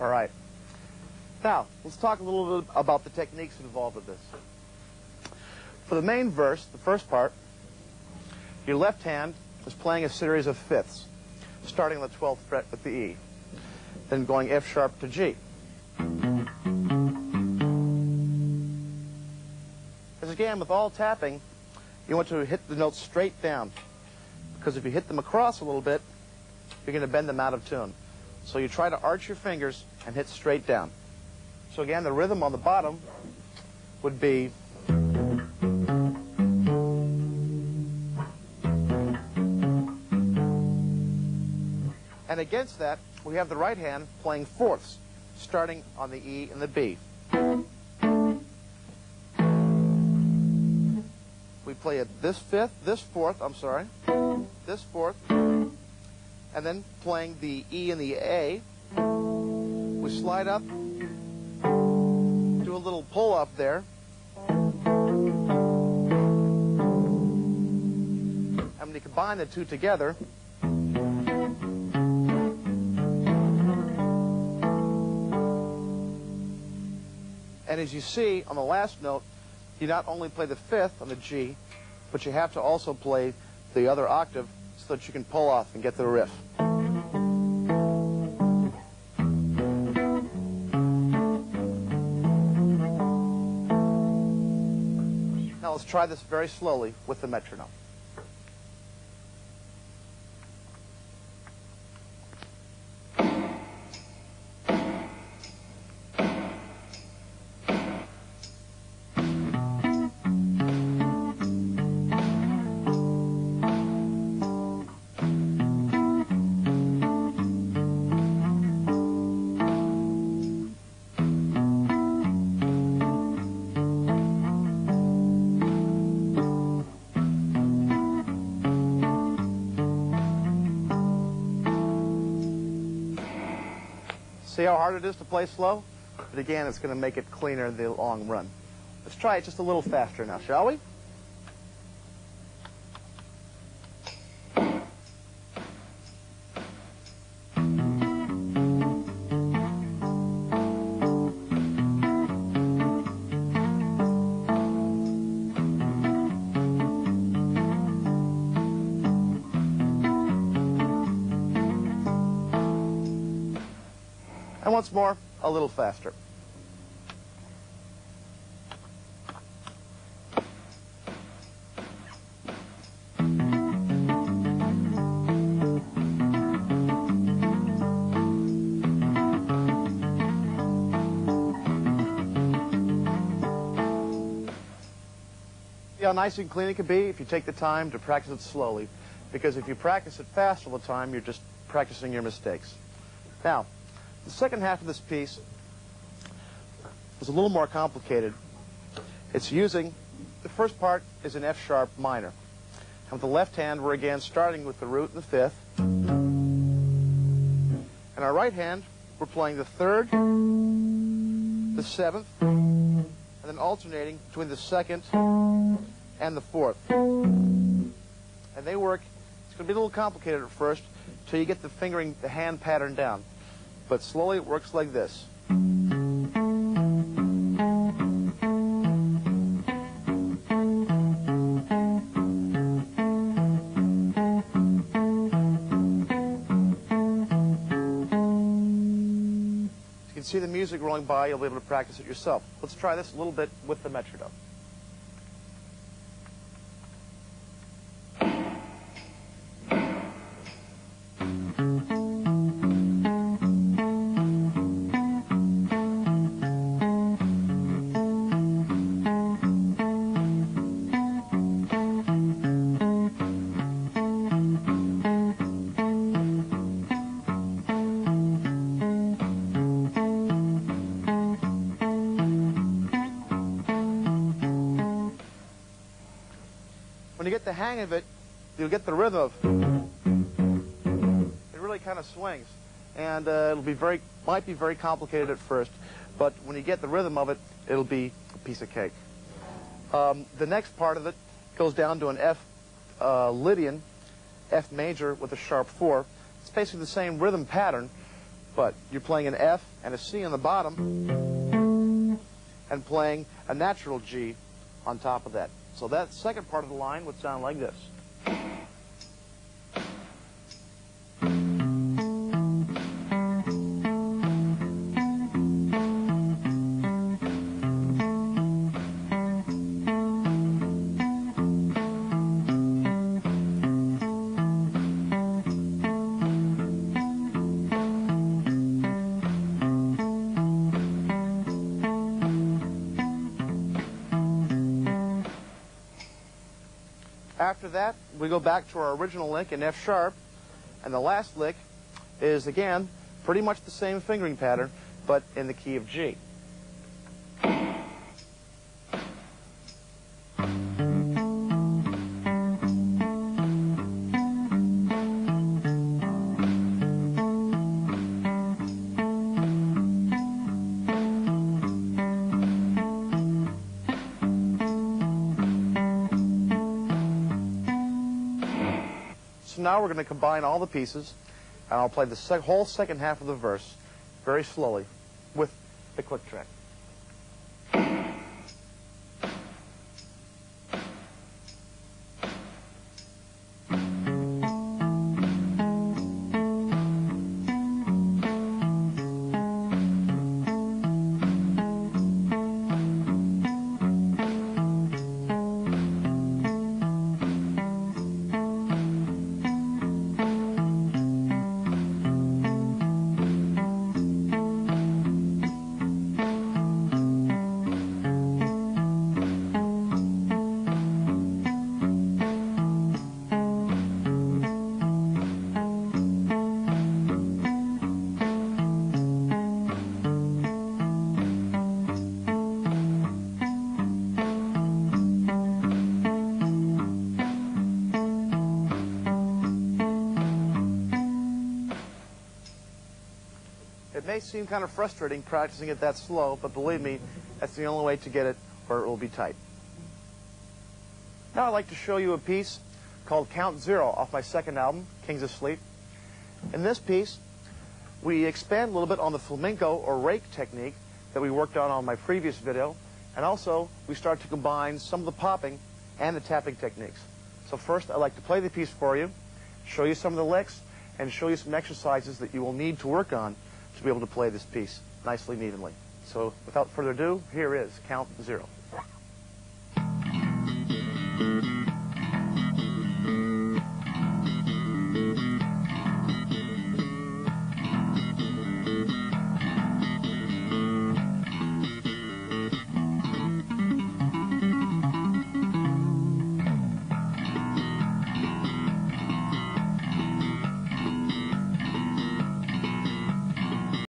All right. Now, let's talk a little bit about the techniques involved with this. For the main verse, the first part, your left hand is playing a series of fifths, starting on the 12th fret with the E, then going F sharp to G. As again, with all tapping, you want to hit the notes straight down, because if you hit them across a little bit, you're going to bend them out of tune. So you try to arch your fingers and hit straight down. So again, the rhythm on the bottom would be and against that, we have the right hand playing fourths, starting on the E and the B. We play it this fourth, this fourth, and then playing the E and the A, we slide up, do a little pull up there, and when you combine the two together, and as you see on the last note, you not only play the fifth on the G, but you have to also play the other octave so that you can pull off and get the riff. Now let's try this very slowly with the metronome. See how hard it is to play slow? But again, it's going to make it cleaner in the long run. Let's try it just a little faster now, shall we? And once more, a little faster. See how nice and clean it can be if you take the time to practice it slowly. Because if you practice it fast all the time, you're just practicing your mistakes. Now, the second half of this piece is a little more complicated. It's using, the first part is an F sharp minor. And with the left hand, we're again starting with the root and the fifth. And our right hand, we're playing the third, the seventh, and then alternating between the second and the fourth. And they work, it's going to be a little complicated at first, until you get the fingering, the hand pattern down. But slowly it works like this. You can see the music rolling by, you'll be able to practice it yourself. Let's try this a little bit with the metronome. When you get the hang of it, you'll get the rhythm of it really kind of swings. And it'll be might be very complicated at first, but when you get the rhythm of it, it'll be a piece of cake. The next part of it goes down to an F Lydian, F major with a sharp 4. It's basically the same rhythm pattern, but you're playing an F and a C on the bottom and playing a natural G on top of that. So that second part of the line would sound like this. After that, we go back to our original lick in F sharp, and the last lick is, again, pretty much the same fingering pattern, but in the key of G. So now we're going to combine all the pieces, and I'll play the whole second half of the verse very slowly with the click track. It may seem kind of frustrating practicing it that slow, but believe me, that's the only way to get it where it will be tight. Now I'd like to show you a piece called Count Zero off my second album, Kings of Sleep. In this piece, we expand a little bit on the flamenco or rake technique that we worked on my previous video, and also we start to combine some of the popping and the tapping techniques. So first, I'd like to play the piece for you, show you some of the licks, and show you some exercises that you will need to work on to be able to play this piece nicely and evenly. So without further ado, here is Count Zero.